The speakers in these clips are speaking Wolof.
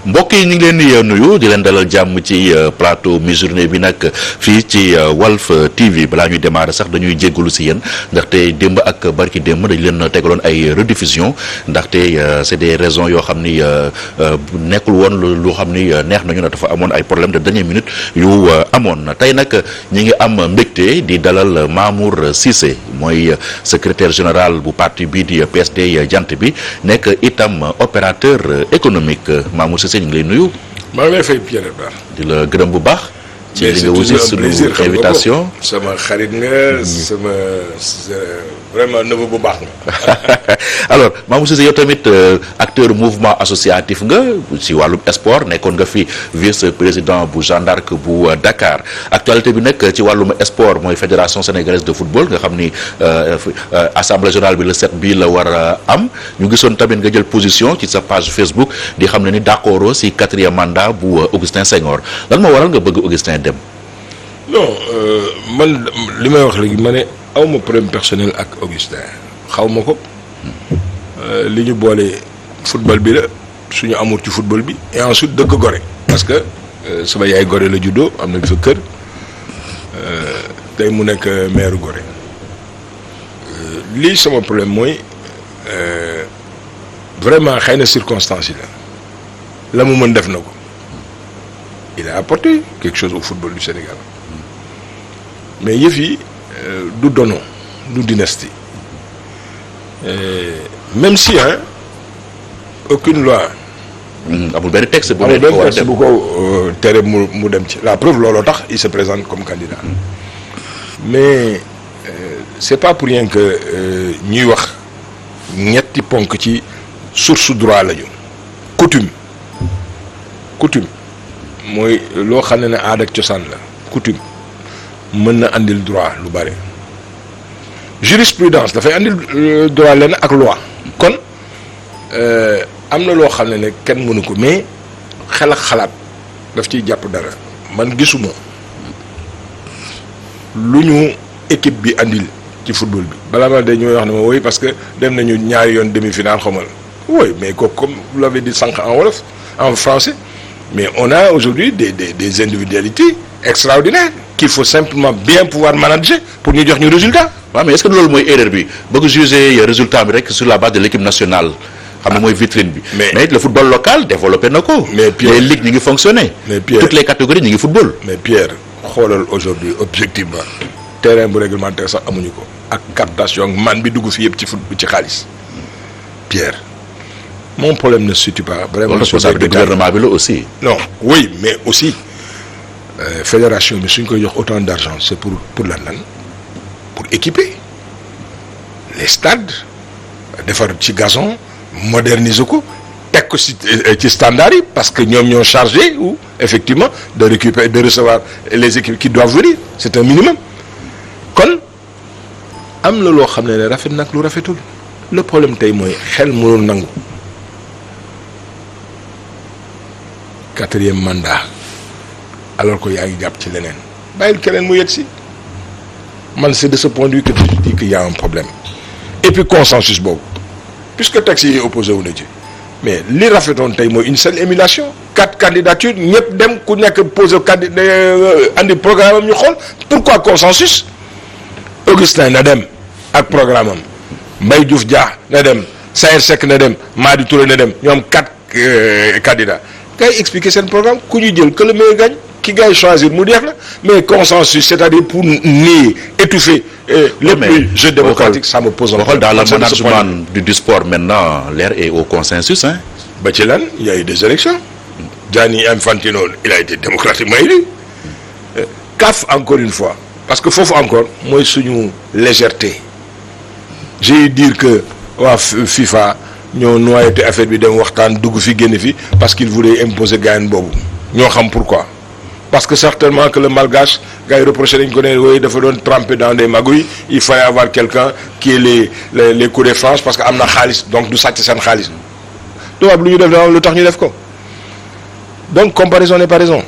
mbokk yi ñu ngi leen di nuyu di leen dalal jàmm ci plateau mi-journée bi nag fii ci Walf TV balaa ñuy démarrer sax dañuy jéggalu si yéen ndaxte démb ak barki démb dañ leen tegaloon ay rediffusion ndaxte c'est des raisons yoo xam ni nekkul woon lu xam ni neex nañu ne dafa amoon ay problème de dernière minute yu amoon tey nag ñi ngi am mbégte di dalal Mamour Cissé mooy secrétaire général bu parti bii di PSD jant bi nekk itam opérateur économique Mamour Cissé ñu ngi lay nuyu. maa ngi lay fay Pierre Bar. di la gërëm bu baax. ci li nga wusi sunu invitation. sama xarit nga sama vraiment neveu bu baax nga. alors Mamour Cissé yow tamit acteur mouvement associatif nga ci wàllum sport nekkoon nga fi vice président bu Jeanne d'Arc bu Dakar actualité bi nag ci wàllum sport mooy fédération sénégalaise de football nga xam ni assemblée générale bi le 7 bii la war a am ñu gisoon tamit nga jël position ci sa page Facebook di xam ne ni d'accord ci 4e mandat bu Augustin Senghor lan moo waral nga bëgg Augustin dem. non man li may wax léegi ma ne awma problème personnel ak Augustin xaw ma ko li ñu boole football bi la suñu amour ci football bi et ensuite dëkk Gorée parce que sama yaay Gorée la juddoo am na fa kër tey mu nekk maire Gorée lii sama problème mooy vraiment xëy na circonstance yi la mu mën def na ko il a apporté quelque chose au football du Sénégal mais yëf yi du dono du dynastie même si aucune loi. amul benn texte bu ko tere mu dem ci la preuve looloo tax il se présente comme candidat mais c'est pas pour rien que ñuy wax ñetti ponk ci source droit lañu coutume mooy loo xam ne aada ak cosaan la coutume mën na andil droit lu bare jurisprudence dafay andil droit lenn ak loi kon am na loo xam ne kenn mënu ko mais xel ak xalaat daf ciy jàpp dara man gisuma lu ñu équipe bi andil ci football bi balaa ma dañuy wax ne ma woy parce que dem nañu ñaari yoon demi-finale xamal woy mais kooku comme vous l'avez dit sànq en wolof en français mais on a aujourd'hui des individualités extraordinaires qu'il faut simplement bien pouvoir manager pour ñu jox ñu résultat. waaw mais est-ce que loolu mooy erreur bi bëgg juger résultat bi rek sur la base de l'équipe nationale. xam ne mooy vitrine bi. mais le football local développé na ko. mais Pierre les ligues ñu ngi fonctionner. mais Pierre toutes les catégories ñu ngi football. mais Pierre xoolal aujourd'hui objectivement terrain bu réglementaire sax amuñu ko. ak captation man bi dugg fi yëpp ci football ci xaalis Pierre. mon problème ne se situe pas vraiment sur le gouvernement bi la aussi. non oui mais aussi fédération bi suñ koy jox autant d'argent c'est pour lan pour équiper les stades defar ci gazon moderniser ko teg ko ci standard yi parce que ñoom ñoo chargé ou effectivement de récupérer de recevoir les équipes qui doivent venir c'est un minimum kon am na loo xam ne rafet nag lu rafetul le problème tey mooy xel mënul nangu 4e mandat alors que yaa ngi jàpp ci leneen bàyyil keneen mu yegg si man c'est de ce point de vue que je dis qu'il y a un problème et puis consensus boobu puisque texte yi opposé wu na ci mais li rafetoon tey mooy une seule émulation 4 candidatures ñëpp dem ku nekk posé andi programme am ñu xool pourquoi consensus Augustin na dem ak programme am Mbaye Diouf Dia na dem Saër Seck na dem Madi Touré na dem ñoom 4 candidats kay expliquer seen programme ku ñu jël que le meilleur gagne ki gars yi choisir mu deex la mais consensus c'est-à-dire pour nier étouffer les plus jeux démocratiques ça me pose un problème. dans le management du sport maintenant l'air est au consensus hein. ba ci lan il y a eu des élections Gianni Infantino il a été démocratiquement élu CAF encore une fois parce que foofu encore mooy suñu légèreté j'ai dire que waa FIFA ñoo noyauté affaire bi dem waxtaan dugg fi génn fi parce qu'il voulait imposer gayan boobu ñoo xam pourquoi parce que certainement que le malgache gars yi reproché dañ ko ne wooyu dafa doon tremper dans des magouilles il fallait avoir quelqu'un qui est les coups de France parce que am na xaalis donc du sàcc seen xaalis tubaab lu ñu def dama lu tax ñu def ko donc comparaison n'est pas raison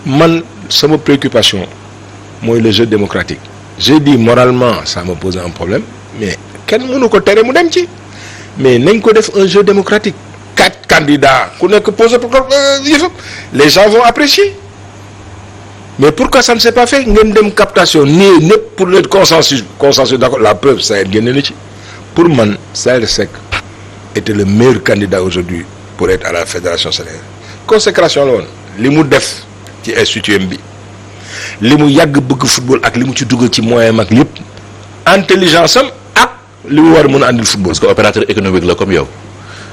man sama préoccupation mooy le jeu démocratique j'ai dit moralement ça me pose un problème mais kenn mënu ko tere mu dem ci mais nañ ko def un jeu démocratique 4 candidats ku nekk posé yëfam les gens vont apprécier mais pourquoi ça ne s'est pas fait ngeen dem captation nii ñëpp pour le consensus d'accord la preuve Saër génne na ci pour man Saër Seck était le meilleur candidat aujourd'hui pour être à la fédération sénégalaise consécration la woon li mu def ci institut bi li mu yàgg bëgg football ak li mu ci dugal ci moyen ak lépp intelligence am ak li mu war a mën a andil football. parce que opérateur économique la comme yow.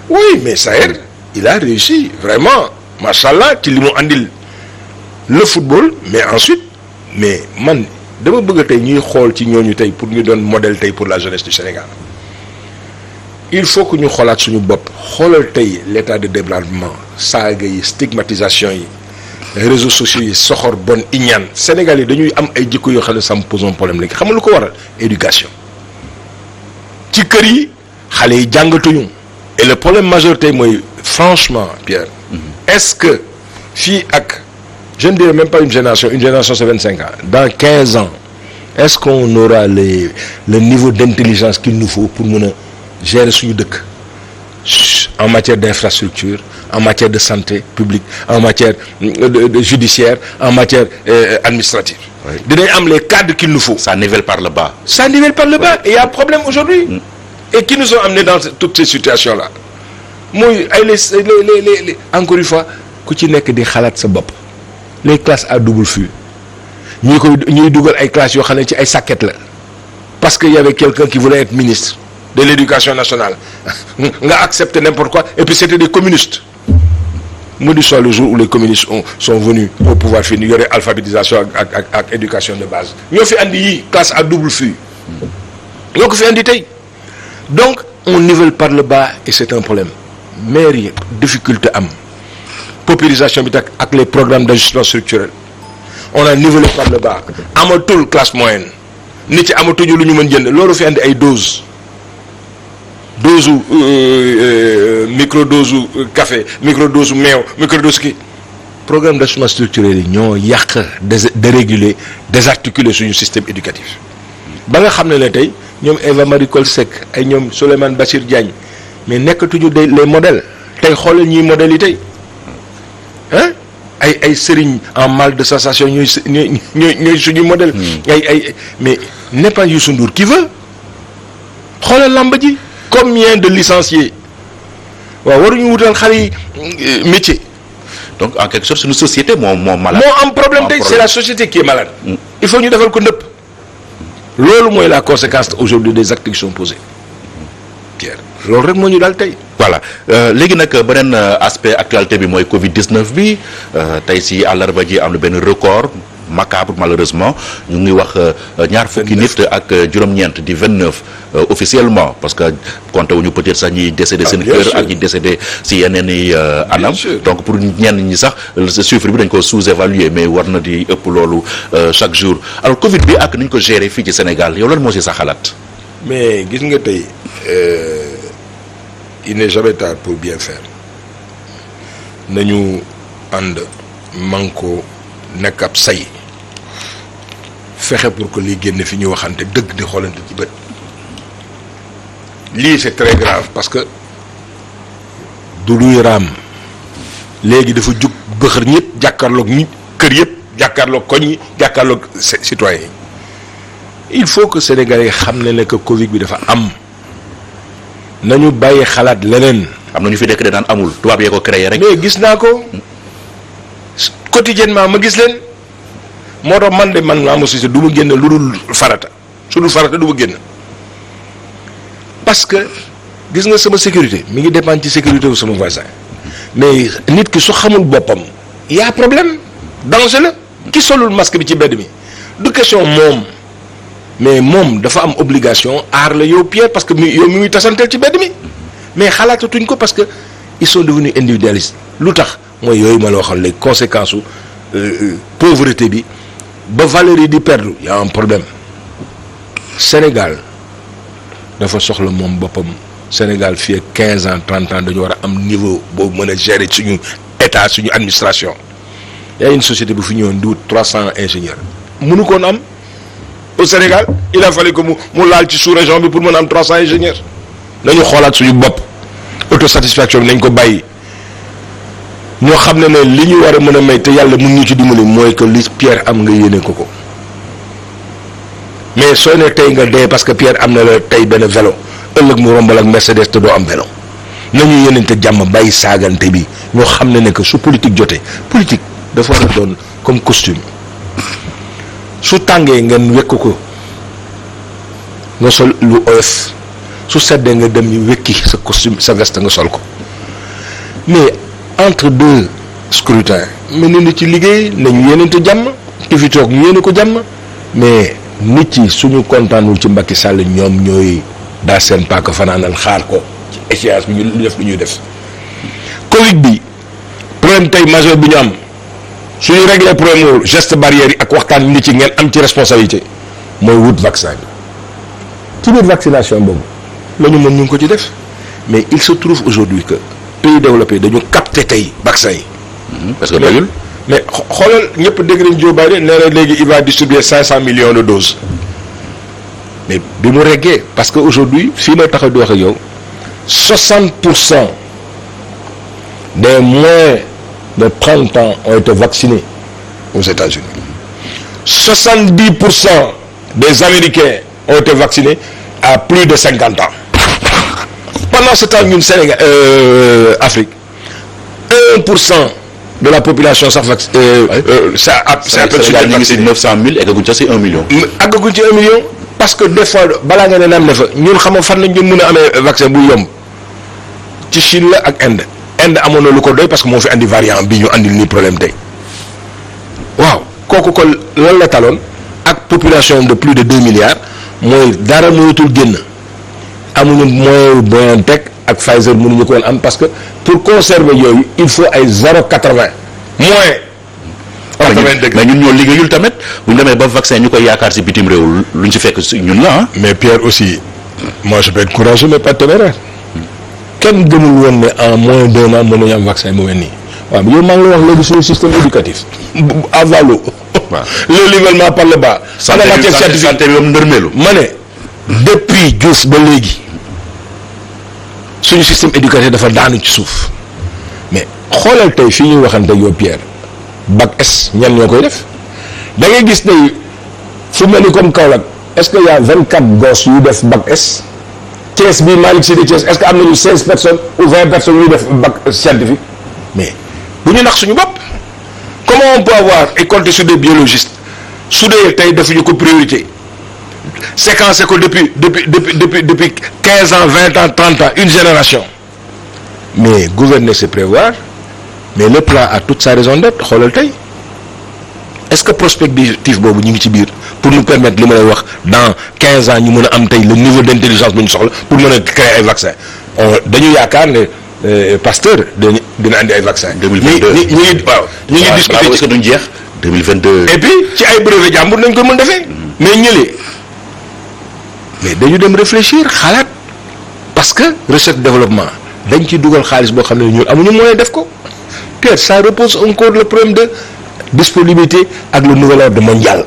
oui mais Saër il a réussi vraiment machallah ci li mu andil le football mais ensuite mais man dama bëgg tey ñuy xool ci ñooñu tey pour ñu doon modèle tey pour la jeunesse du Sénégal il faut que ñu xoolaat suñu bopp xoolal tey l'état de développement saaga yi stigmatisation yi réseaux sociaux yi soxor bon iñaan Sénégal yi dañuy am ay jikko yoo xam ne ça me pose un problème léegi xam nga lu ko waral éducation ci kër yi xale yi jàngatuñu et le problème majeur tey mooy franchement Pierre est-ce que fii ak je ne dirais même pas une génération c'est 25 ans dans 15 ans est-ce qu'on aura le niveau d'intelligence qu'il nous faut pour mën a gérer suñu dëkk en matière d'infrastructure en matière de santé publique en matière de judiciaire en matière administrative dinañ am les cadres qu'il nous faut. Ça nivelle par le bas. Ça nivelle par le bas et il y a un problème aujourd'hui et qui nous ont amenés dans toutes ces situations là mooy ay les encore une fois ku ci nekk di xalaat sa bopp les classes à double flux ñuy dugal ay classes yoo xam ne ci ay sàkket la parce que y avait quelqu'un qui voulait être ministre de l'éducation nationale nga accepter n'importe quoi et puis c'était des communistes mu di soit le jour où les communistes sont venus au pouvoir fii ñu yore alphabétisation ak éducation de base ñoo fi andi yi classe à double flux ñoo ko fi andi tey donc on nivelle par le bas et c'est un problème maire yi difficulté am paupérisation bi tak ak les programmes d'ajustement structurel on a nivellé par le bas amatul classe moyenne nit ci amatuñu lu ñu mën jënd loolu fi andi ay dose microdose café microdose meew microdose kii programme d'ajustement structurel yi ñoo yàq déréguler désarticuler suñu système éducatif ba nga xam ne ne tey ñoom Eva Marie Coll Seck ay ñoom Souleymane Bachir Diagne mais nekkatuñu les modèles tey xoolal ñuy modèles yi tey ah ay sëriñ en mal de sensation ñooy suñu modèle mais n'est pas Youssou Ndour qui veut xoolal làmb ji combien de licenciés waaw waruñu wutal xale yi métier. donc en quelque sorte suñu société moo malade. moo am problème tey c'est la société qui est malade. il faut ñu defal ko ndëpp. loolu mooy la conséquence aujourd'hui des actes qui sont posés Pierre loolu rek moo ñu daal tey. voilà léegi nag beneen aspect actualité bi mooy Covid 19 bi tey si àllarba ji am na benn record macabre malheureusement ñu ngi wax ñaar fukki nit ak juróom-ñeent di 29 officiellement parce que compté wuñu peut-être sax ñi décédé seen kër ak ñi décédé si yeneen i anam donc pour ñenn ñi sax chiffre bi dañ ko sous-évaluer mais war na di ëpp loolu chaque jour alors Covid bi ak ni ñu ko gérer fii ci Sénégal yow lan moo si sa xalaat. mais gis nga tey il n'est jamais tard pour bien faire nañu ànd manko nekk ab say fexe pour que liy génn fi ñu waxante dëgg di xoolante ci bët lii c'est très grave parce que du luy raam léegi dafa jug bëxër ñëpp jàkkaarloog ñi kër yëpp jàkkaarloog koñ yi jàkkaarloog citoyens yi il faut que Sénégalais xam ne que Covid bi dafa am nañu bàyyi xalaat leneen. am na ñu fi nekk de naan amul tubaab yee ko créé rek. mais gis naa ko quotidiennement ma gis leen moo tax man de man Mamadou Cissé du ma génn lu dul farata su dul farata du ma génn parce que gis nga sama sécurité mi ngi dépendre ci sécurité wu sama voisin mais nit ki su xamul boppam y a problème danger la ki solul masque bi ci mbedd mi du question moom mais moom dafa am obligation aar la yow Pierre parce que yow mi muy tasanteel ci mbedd mi mais xalaatatuñ ko parce que ils sont devenus individualistes lu tax mooy yooyu ma la waxoon les conséquences su pauvreté bi ba valeur yi di perdre y a un problème Sénégal dafa soxla moom boppam Sénégal fii ak 15 ans 30 ans dañu war a am niveau boobu mën a gérer suñu état suñu administration y a une société bu fi ñëwoon di wut 300 ingénieurs mënu koon am au Sénégal il a fallu que mu laal ci sous-région bi pour mën a am 300 ingénieurs nañu xoolaat suñu bopp autosatisfaction bi nañ ko bàyyi ñoo xam ne li ñu war a mën a may te yàlla mun ñu ci dimbali mooy que li Pierre am nga yéene ko mais soo ne tey nga dee parce que Pierre am na la tey benn vélo ëllëg mu rombal ak Mercedes te doo am vélo nañu yéenante jàmm bàyyi saagante bi ñoo xam ne que su politique jotee politique dafa war a doon comme costume su tàngee ngeen wekk ko nga sol lu oyof su seddee nga dem ñu wekki sa costume sa veste nga sol ko mais entre deux scrutins mais nit ci liggéey nañu yéenante jàmm ki fi toog ñu yéene ko jàmm mais nit yi suñu kontaanul ci Macky Sall ñoom ñooy daa seen paaka fanaanal xaar ko ci échéance bi ñu def lu ñuy def. Covid bi problème tey majeur bi ñu am suñu réglé problème geste barrière yi ak waxtaan nit ci ngeen am ci responsabilité mooy wut vaccin bi ci biir vaccination boobu la ñu mën ñu ngi ko ci def mais il se trouve aujourd'hui que pays développés dañu capté tey vaccin yi. parce que doyul. mais xoolal ñëpp dégg nañ Joe Biden nee na léegi il va distribuer 500 millions de doses mais bi mu reggee parce que aujourd'hui fii ma taxaw di wax ak yow 60% des moins de 30 ans ont été vaccinés aux États-Unis 70% des Américains ont été vaccinés à plus de 50 ans pendant ce temps ñun Sénégal Afrique 1% de la population sax Sénégal ñu ngi si 900 000 eggaguñ ca si 1 million. àggaguñ ci 1 million parce que des fois balaa nga ne naan ne fa ñun xam nga fan lañ mën a amee vaccin bu yomb ci Chine la ak Inde amoon na lu ko doy parce que moo fi andi variant bi ñu andil nii problème tey waaw kooku ko lan la taloon ak population de plus de 2 milliards mooy dara mënatul génn amuñu moyen BioNTech ak Pfizer mënuñu ko woon am parce que pour conserver yooyu il faut ay 0,80 moins. 80 degrés mais ñun ñoo liggéeyul tamit bu ñu demee ba vaccin ñu koy yaakaar si bitim réew luñ si fekk si ñun la ah. mais Pierre aussi moi je peux être courageux mais pas téméraire kenn gëmul woon ne en moins d'1 an mën nañu am vaccin bu mel nii waaw yow maa ngi la wax léegi suñu système éducatif à valo. waaw le nivellement par le bas. santé bi moom ndërmeelu. ma ne depuis Diouf ba léegi. suñu système éducatif dafa daanu ci suuf mais xoolal tey fii ñuy waxante yow Pierre bac S ñan ñoo koy def da ngay gis tey fu mel ni comme Kaolack est-ce que y a 24 gosses yu def bac S Thiès bii Malick Sy de Thiès est-ce que am nañu 16 personnes ou 20 personnes yu def bac scientifique mais bu ñu nax suñu bopp comment on peut avoir et compter sur des biologistes su dee tey defuñu ko priorité. séquencé ko depuis 15 ans 20 ans 30 ans une génération mais gouverner c'est prévoir mais le plan a toute sa raison d'être xoolal tey est-ce que prospectif boobu ñu ngi ci biir pour nous permettre li ma lay wax dans 15 ans ñu mën a am tey le niveau d'intelligence bu ñu soxla pour mën a créer ay vaccins dañu yaakaar ne Pasteur dina andi ay vaccins. 2022 ñu ngi waaw ñu ngi discuter est-ce que duñ jeex 2022. et puis ci ay brevet jàmbur nañ ko mën defee mais ñëlee. mais dañu dem réfléchir xalaat parce que recherche développement dañ ci dugal xaalis boo xam ne ñun amuñu moyen def ko te ça repose encore le problème de disponibilité ak le nouvel ordre mondial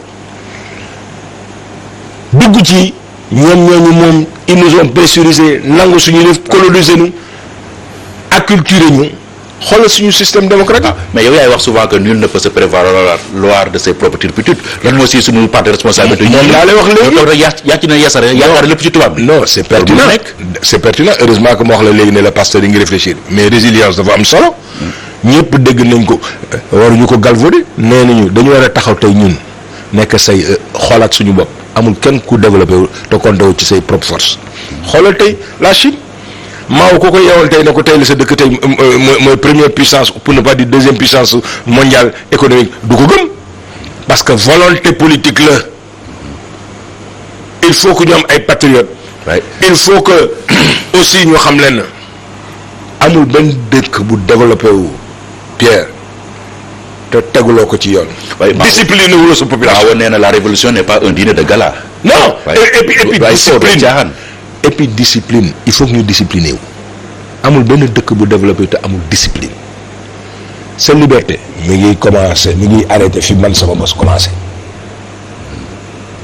dugg ci ñooñu moom ils nous ont pressurisé nangu suñu def coloniser ñu acculturer ñu xoolal suñu système démocratique. mais yow yaay wax souvent que nul ne peut se prévaloir de ses propres turpitudes lan moo si suñu part de responsabilité. moom laa lay wax léegi yow rek yaa ci ne yasare yaakaar lépp ci tubaab bi. non c'est pertinent heureusement que ma wax la léegi ne la Pasteur yi ngi réfléchir mais résilience dafa am solo. ñëpp dégg nañ ko waruñu ko galvauder nee nañu dañu war a taxaw tey ñun nekk say xoolaat suñu bopp amul kenn ku développé wu te compté wu ci say propre force xoolal tey la Chine. Mao ko yeewal tey ne ko tey la sa dëkk tey mooy première puissance pour ne pas dire deuxième puissance mondiale économique du ko gëm parce que volonté politique la il faut que ñu am ay patriotes. il faut que aussi ñu xam leen amul benn dëkk bu développé wu Pierre te teguloo ko ci yoon. discipline wu la sa population. waaw nee na la révolution n'est pas un dîner de gala. non et puis discipline. et puis discipline il faut que ñu discipliner wu amul benn dëkk bu développé te amul discipline sa liberté mi ngi commencé mi ngi arrêté fi man sama bos commencé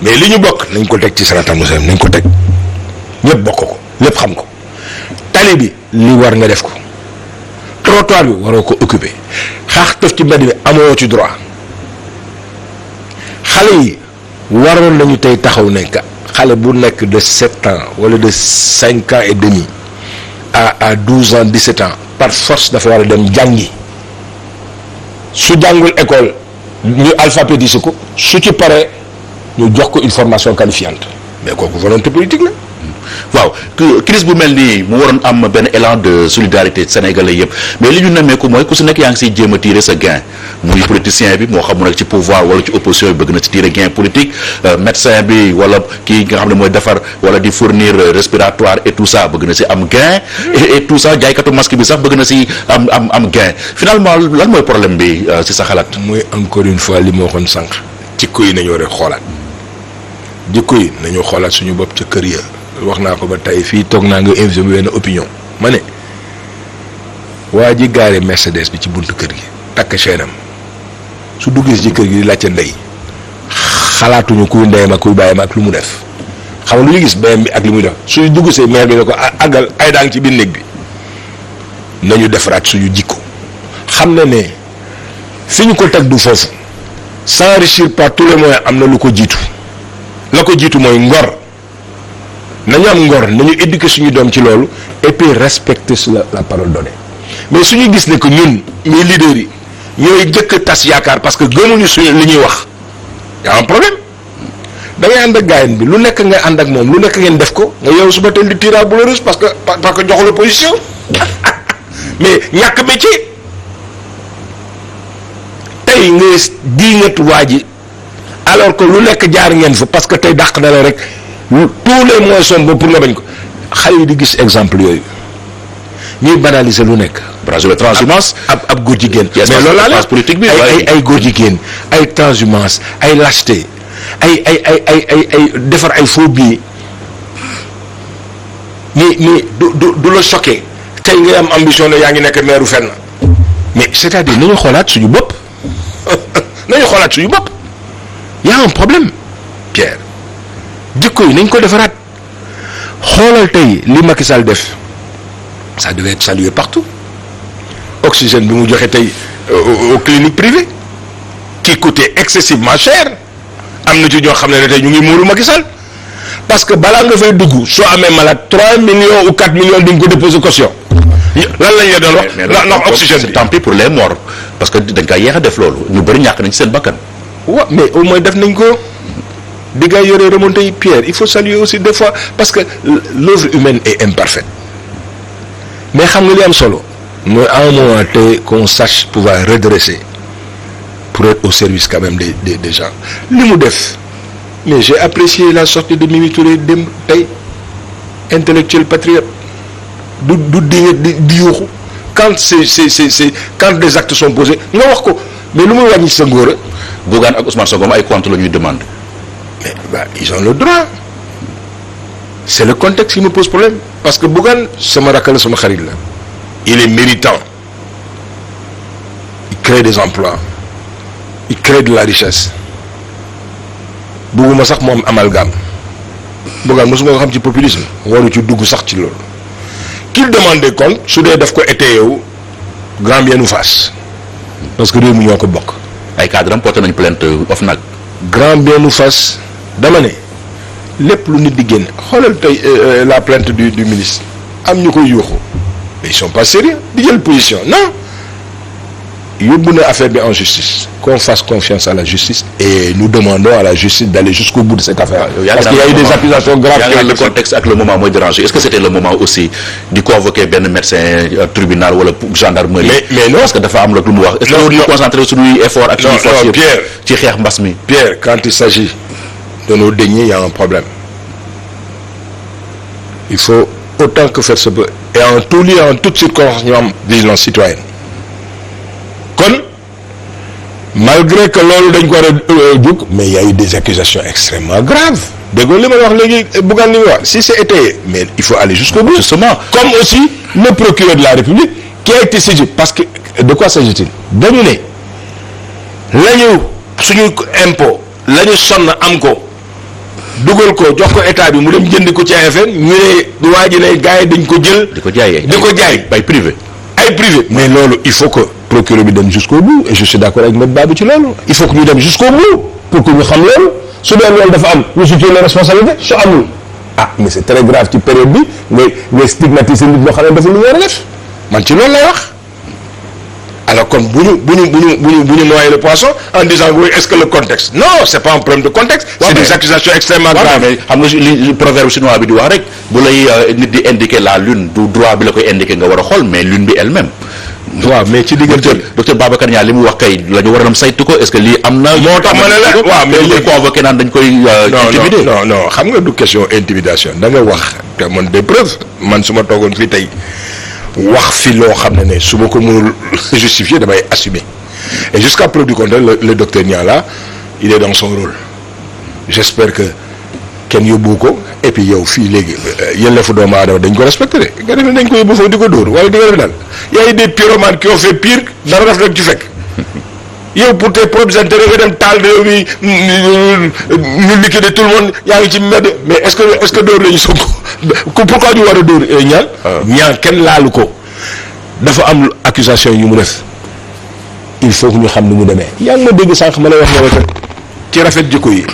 mais li ñu bokk nañ ko teg ci saratal muslim nañ ko teg ñëpp bokk ko lépp xam ko tali bi li war nga def ko trottoir bi waroo ko occuper xaax tëf ci mbedd mi amoo ci droit xale yi waroon nañu tey taxaw nekk xale bu nekk de 7 ans wala de 5 ans et demi à 12 ans 17 ans par force dafa war a dem jàngi su jàngul école ñu alphabétiser ko su ci paree ñu jox ko une formation qualifiante mais kooku volonté politique la. waaw crise bu mel nii mu waroon am benn élan de solidarité sénégalais yëpp mais li ñu nemmeeku mooy ku si nekk yaa ngi siy jéem a tirer sa gain muy politicien bi moo xam mu nekk ci pouvoir wala ci opposition bi bëgg na ci tirer gain politique médecin bi wala kii nga xam ne mooy defar wala di fournir respiratoire et tout ça bëgg na si am gain et tout ça jaaykatu masque bi sax bëgg na si am gain finalement lan mooy problème bi si sa xalaat. muy encore une fois li ma waxoon sànq jikko yi nañu war a xoolaat jikko yi nañu xoolaat suñu bopp ca kër ya. wax naa ko ba tey fii toog naa nga invité mu benn opinion ma ne waa ji gaare Mercedes bi ci buntu kër gi takk chaîne am su duggee ci kër gi di laajte ndey xalaatuñu kuy ndeyam ak kuy bàyyam ak lu mu def xam nga lu ñu gis bayam bi ak li muy def suy dugg see maire bi ne ko àggal ay daa ngi ci biir néeg bi nañu defaraat suñu jikko xam na ne fi ñu ko teg du foofu s'enrichir par tous les moyens am na lu ko jiitu la ko jiitu mooy ngor. nañu am ngor nañu éduquer suñu doom ci loolu et puis respecter la parole donnée mais suñu gis ne que ñun ñuy leaders yi ñooy jëkk tas yaakaar parce que gëmuñu suñu li ñuy wax y a un problème da ngay ànd ak gaayen bi lu nekk ngay ànd ak moom lu nekk ngeen def ko nga yow suba teel di tirer bu la rus parce que joxu la position mais ñàkk métier tey nga diingat waa ji alors que lu nekk jaar ngeen fa parce que tey dàq na la rek. tous les moyens sont bons pour nga bañ ko xale yi di gis exemple yooyu ñuy banaliser lu nekk. bravo transhumance ab góor jigéen. mais loolu laa la politique bi ay góor jigéen ay transhumance ay lâcheté ay defar ay faux billets mais du la choqué tey ngay am ambition ne yaa ngi nekk maire fenn mais c'est-à-dire nañu xoolaat suñu bopp nañu xoolaat suñu bopp y a un problème Pierre. jikko yi nañ ko defaraat xoolal tey li Macky Sall def ça devait être salué partout oxygène bi mu joxe tey aux cliniques privées qui coûtait excessivement cher am na ci ñoo xam ne tey ñu ngi muuru Macky Sall parce que balaa nga fay dugg soo amee malade 3 millions ou 4 millions di nga ko déposer caution lan lañ la doon wax ndax oxygène bi tant pis pour les morts parce que dañ koy yéex a def loolu ñu bëri ñàkk nañ ci seen bakkan. waaw mais au moins def nañ ko. di gars yore remonté yi Pierre il faut saluer aussi des fois parce que l'œuvre humaine est imparfaite mais xam nga li am solo mooy à un moment te qu'on sache pouvoir redresser pour être au service quand même des gens li mu def mais j'ai apprécié la sortie de Mimi Touré dem tey intellectuel patriote du di yuuxu quand c'est quand des actes sont posés nga wax ko mais lu muy wàññi sa ngóora. Bougane ak Ousmane Sonko ay compte la ñuy demande. mais ils ont le droit c'est le contexte qui me pose problème parce que Bougane sama rakk la sama xarit la il est méritant il crée des emplois il crée de la richesse bugguma sax mu am amalgame Bougane mosuma ko xam ci populisme waru ci dugg sax ci loolu qu'il demande des comptes su dee daf ko étayé wu grand bien nous fasse parce que réew mi ñoo ko bokk. ay cadres am porté nañ plainte OFNAC. grand bien nous fasse dama ne lépp lu nit di génne xoolal tey la plainte du ministre am ñu koy yuuxu mais ils sont pas sérieux di jël position non yóbbu na affaire bi en justice qu'on fasse confiance à la justice et nous demandons à la justice d'aller jusqu'au bout de cette affaire parce qu'il y a eu des accusations graves. Le contexte ak le moment mooy déranger est-ce que c'était le moment aussi di convoquer benn médecin tribunal wala gendarmerie. mais non parce que dafa am lu mu wax. est-ce que ñu concentrer suñuy effort ak suñuy force yëpp Pierre ci xeex mbas mi. Pierre quand il s'agit de nos deniers il y a un problème il faut autant que faire se peut et en tout lieu en toute circonstance ñu am vigilance citoyenne kon malgré que loolu dañ ko war a jóg mais il y a eu des accusations extrêmement graves déggoo li ma wax léegi Bougane li muy wax si c'est étayé mais il faut aller jusqu'au bout justement comme aussi le procureur de la République qui a été saisi parce que de quoi s'agit-il dañu ne lañu suñu impôt lañu sonn am ko dugal ko jox ko état bi mu dem jënd ko ci AFN ñu ne waa ji ne gars yi dañ ko jël. di ko jaay di ko jaay ay privé. ay privé mais loolu il faut que procureur bi dem jusqu'au bout et je suis d'accord avec Modou Babou ci loolu il faut que ñu dem jusqu'au bout pour que ñu xam loolu su dee loolu dafa am ñu situer les responsabilités su amul mais c'est très grave ci période bi ngay stigmatiser nit boo xam ne dafa lu war a def man ci loolu lay wax alors kon bu ñu noyer le poisson en disant oui est-ce que le contexte non c'est pas un problème de contexte c'est des accusations extrêmement graves mais xam nga li proverbe chinois bi di wax rek bu lay nit di indiquer la lune du droit bi la koy indiquer nga war a xool mais lune bi elle-même waaw mais ci diggante docteur Babacar Niang li mu wax kay la ñu war a saytu ko est-ce que lii am na. moo tax ma ne la waaw mais léegi convoqué naan dañ koy. intimider non xam nga du question intimidation da nga wax te man des preuves man su ma toogoon fii tey wax fi loo xam ne su ma ko mënul justifier damay assumer et jusqu'à preuve du contraire le docteur Niang là il est dans son rôle j'espère que kenn yóbbu ko et puis yow fii léegi yelleefu doomu aadama dañ ko respecté de nga def ne dañ ko yóbbu foofu di ko dóor wala di nga def daal y a des pyromanes qui ont fait pire dara daf rek ci fekk yow pour tes propres intérêts nga dem taal réew mi ñu liquider tout le monde yaa ngi ci mbedd mais est-ce que dóor lañu soog pourquoi ñu war a dóor ñaan ñaan kenn laalu ko dafa am accusation yu mu def il faut que ñu xam ni mu demee yaa ngi ma dégg sànq ma lay wax ne rek ci rafet jikko yi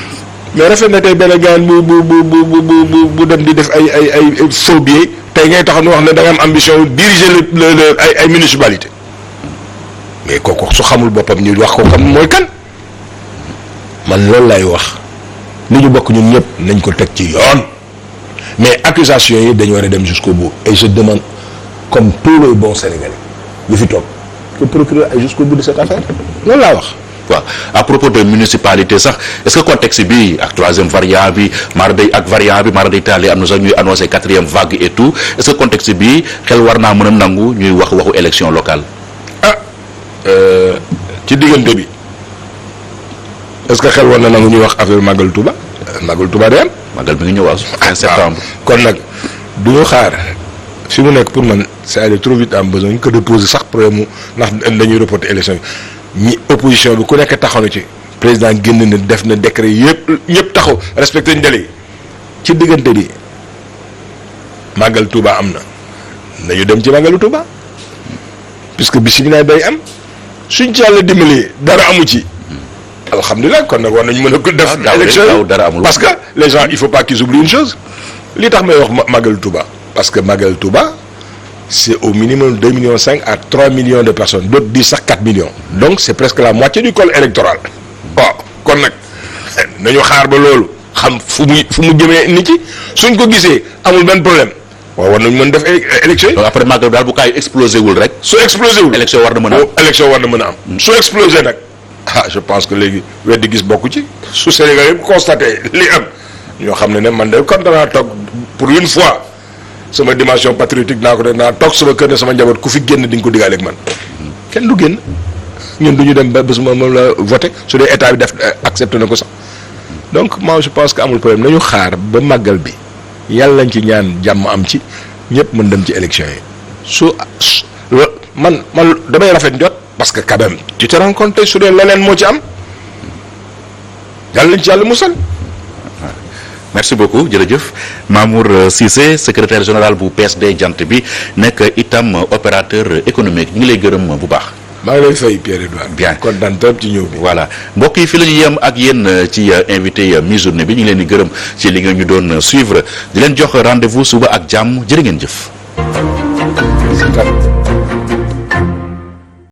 mais rafet na tey benn gaan bu dem di def ay faux billets tey ngay taxaw ni wax ne da nga am ambition diriger le ay municipalité mais kooku su xamul boppam ñu wax ko kam mooy kan man loolu lay wax li ñu bokk ñun ñëpp nañ ko teg ci yoon mais accusations yi dañu war a dem jusqu'au bout et je demande comme tous les bons Sénégalais yu fi toog que procureur aille jusqu'au bout de cette affaire loolu laa wax. waaw à propos de municipalité sax est-ce que contexte bi ak troisième variant bi mara day taali am na sax ñuy annoncé 4e vague et tout est-ce que contexte bi xel war naa mën a nangu ñuy waxu élection locale. ci diggante bi est-ce que xel war na nangu ñuy wax affaire Magal Touba day am. Magal bi nga ñëw fin septembre. kon nag du ñu xaar fi mu nekk pour man c'est aller trop vite en besoin que de poser sax problème mu ndax dañuy reporter élection yi ñi opposition bi ku nekk taxaw na ci président génn na def na décret ñëpp taxaw respecté ñu délai ci diggante bi Magal Touba am na nañu dem ci Magalu Touba puisque bisimilah day am suñ ci yàlla dimbalee dara amu ci alhamdulilah kon nag war nañu mën a def élection parce que les gens il faut pas qu'ils oublient une chose li tax may wax Magalu Touba parce que Magalu Touba c'est au minimum 2,5 millions à 3 millions de personnes d'autres disent sax 4 millions donc c'est presque la moitié du corps électoral waaw kon nag nañu xaar ba loolu xam fu mu jëmee nit ci suñ ko gisee amul benn problème waaw war nañu mën def élection yi. donc après Magal daal bu kaay explosé wul rek. su explosé wul élection war na mën a am élection war na mën a am. su explosé nag je pense que léegi weddi gis bokku ci su Sénégal yëpp constaté li am ñoo xam ne man de kon danaa toog pour une fois. sama dimension patriotique naa ko def naa toog sama kër ne sama njaboot ku fi génn di nga ko digaale ak man kenn du génn ñun du ñu dem ba bés moom la voté su dee état bi def accepté na ko sax donc moi je pense que amul problème nañu xaar ba màggal bi yàlla lañ ci ñaan jàmm am ci ñëpp mën dem ci élection yi su man damay rafet njot parce que quand même tu te rends compte su dee leneen moo ci am yàlla lañ ci yàlla musal. merci beaucoup jërëjëf Mamour Cissé secrétaire général bu PSD jant bi nekk itam opérateur économique ñu ngi lay gërëm bu baax. maa ngi lay fay Pierre-Edouard. bien kontaan trop ci ñëw bi. voilà mbokk yi fi la ñu yem ak yéen ci invité mi-journée bi ñu ngi leen di gërëm ci li nga ñu doon suivre di leen jox rendez-vous suba ak jàmm jërë ngeen jëf.